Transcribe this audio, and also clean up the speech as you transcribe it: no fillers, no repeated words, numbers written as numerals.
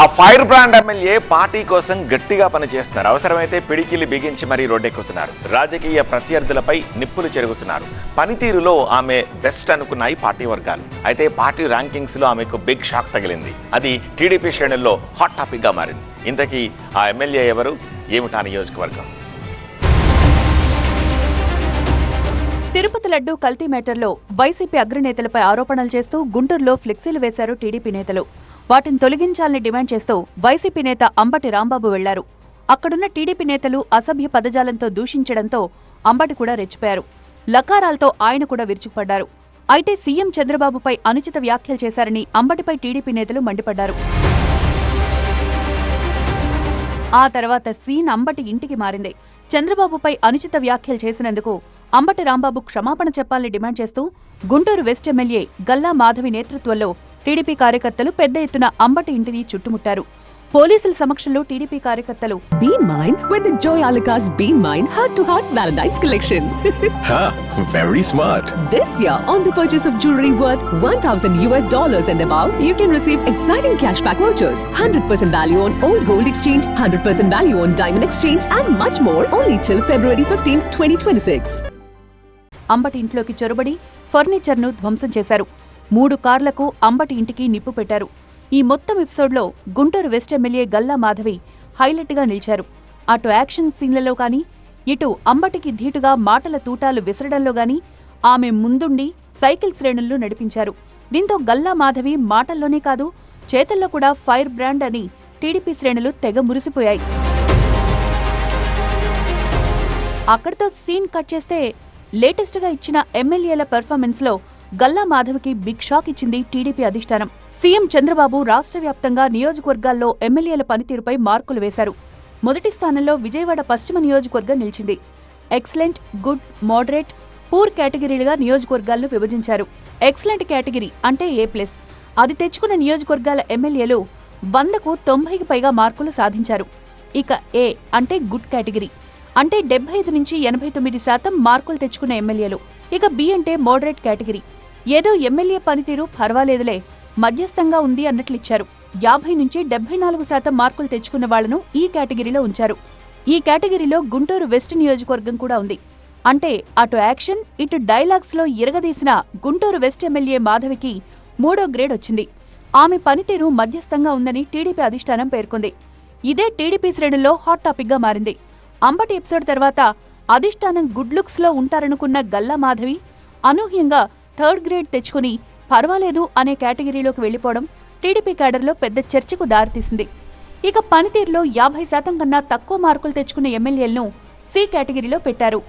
ఆ fire brand MLA party కోసం గట్టిగా పనిచేస్తున్నారు. అవసరమైతే పిడికిలి బిగించి మరీ రోడ్డెక్కుతున్నారు. రాజకీయ ప్రత్యర్థులపై నిప్పులు చెరుగుతున్నారు. పనితీరులో ఆమె బెస్ట్ అనుకున్నాయి పార్టీ వర్గాలు. అయితే పార్టీ ర్యాంకింగ్స్ లో ఆమెకు బిగ్ షాక్ తగిలింది. అది టీడీపీ శ్రేణుల్లో హాట్ టాపిక్ గా మారింది. ఇంతకీ ఆ ఎమ్మెల్యే ఎవరు, ఏమిటా నియోజకవర్గం? తిరుపతి లడ్డూ కల్తీ మేటర్లో వైసీపీ అగ్రనేతలపై ఆరోపణలు చేస్తూ గుంటూరులో ఫ్లెక్సీలు వేశారు టీడీపీ నేతలు. వాటిని తొలగించాలని డిమాండ్ చేస్తూ వైసీపీ నేత అంబటి రాంబాబు వెళ్లారు. అక్కడున్న టీడీపీ నేతలు అసభ్య పదజాలంతో దూషించడంతో అంబటి కూడా రెచ్చిపోయారు. లకారాలతో ఆయన కూడా విరుచుకుపడ్డారు. అయితే సీఎం చంద్రబాబుపై అనుచిత వ్యాఖ్యలు చేశారని అంబటిపై టీడీపీ నేతలు మండిపడ్డారు. ఆ తర్వాత సీన్ అంబటి ఇంటికి మారింది. చంద్రబాబుపై అనుచిత వ్యాఖ్యలు చేసినందుకు అంబటి రాంబాబు క్షమాపణ చెప్పాలని డిమాండ్ చేస్తూ గుంటూరు వెస్ట్ ఎమ్మెల్యే గల్లా మాధవి నేతృత్వంలో టీడీపీ కార్యకర్తలు పెద్ద ఎత్తున అంబటి ఇంటిని చుట్టుముట్టారు. పోలీసుల సమక్షంలో టీడీపీ కార్యకర్తలు Be mine with the Joyalukas Be Mine Heart to Heart Valentine's collection. Ha! Very smart. This year, on the purchase of jewelry worth $1,000 and above, you can receive exciting cashback vouchers, 100% value on old gold exchange, 100% value on diamond exchange, and much more only till February 15, 2026. Ambati ఇంట్లోకి చొరబడి ఫర్నిచర్ను ధ్వంసం చేశారు. 3 కార్లకు అంబటి ఇంటికి నిప్పు పెట్టారు. ఈ మొత్తం ఎపిసోడ్లో గుంటూరు వెస్ట్ ఎమ్మెల్యే గల్లా మాధవి హైలైట్గా నిలిచారు. అటు యాక్షన్ సీన్లలో గానీ, ఇటు అంబటికి ధీటుగా మాటల తూటాలు విసరడంలో గానీ ఆమె ముందుండి సైకిల్ శ్రేణుల్లో నడిపించారు. దీంతో గల్లా మాధవి మాటల్లోనే కాదు, చేతల్లో కూడా ఫైర్ బ్రాండ్ అని టీడీపీ శ్రేణులు తెగ మురిసిపోయాయి. అక్కడితో సీన్ కట్ చేస్తే లేటెస్ట్ గా ఇచ్చిన ఎమ్మెల్యేల పెర్ఫార్మెన్స్ లో గల్లా మాధవికి బిగ్ షాక్ ఇచ్చింది టీడీపీ అధిష్టానం. సీఎం చంద్రబాబు రాష్ట్ర వ్యాప్తంగా నియోజకవర్గాల్లో ఎమ్మెల్యేల పనితీరుపై మార్కులు వేశారు. మొదటి స్థానంలో విజయవాడ పశ్చిమ నియోజకవర్గం నిలిచింది. ఎక్సలెంట్, గుడ్, మోడరేట్, పూర్ కేటగిరీలుగా నియోజకవర్గాలను విభజించారు. ఎక్సలెంట్ కేటగిరీ అంటే A+. అది తెచ్చుకున్న నియోజకవర్గాల ఎమ్మెల్యేలు 100కు 90కి పైగా మార్కులు సాధించారు. ఇక A అంటే గుడ్ కేటగిరీ అంటే 75 నుంచి 89% మార్కులు తెచ్చుకున్న ఎమ్మెల్యేలు. ఇక B అంటే మోడరేట్ కేటగిరీ, ఏదో ఎమ్మెల్యే పనితీరు పర్వాలేదులే, మధ్యస్థంగా ఉంది అన్నట్లిచ్చారు. 50 నుంచి 74% మార్కులు తెచ్చుకున్న వాళ్లను ఈ కేటగిరీలో ఉంచారు. ఈ కేటగిరీలో గుంటూరు వెస్ట్ నియోజకవర్గం కూడా ఉంది. అంటే అటు యాక్షన్, ఇటు డైలాగ్స్ లో ఇరగదీసిన గుంటూరు వెస్ట్ ఎమ్మెల్యే మాధవికి 3వ గ్రేడ్ వచ్చింది. ఆమె పనితీరు మధ్యస్థంగా ఉందని టీడీపీ అధిష్టానం పేర్కొంది. ఇదే టీడీపీ శ్రేణుల్లో హాట్ టాపిక్ గా మారింది. అంబటి ఎపిసోడ్ తర్వాత అధిష్టానం గుడ్ లుక్స్ లో ఉంటారనుకున్న గల్లా మాధవి అనూహ్యంగా 3rd గ్రేడ్ తెచ్చుకుని పర్వాలేదు అనే కేటగిరీలోకి వెళ్లిపోవడం టీడీపీ క్యాడర్లో పెద్ద చర్చకు దారితీసింది. ఇక పనితీరులో 50% కన్నా తక్కువ మార్కులు తెచ్చుకున్న ఎమ్మెల్యేలను C కేటగిరీలో పెట్టారు.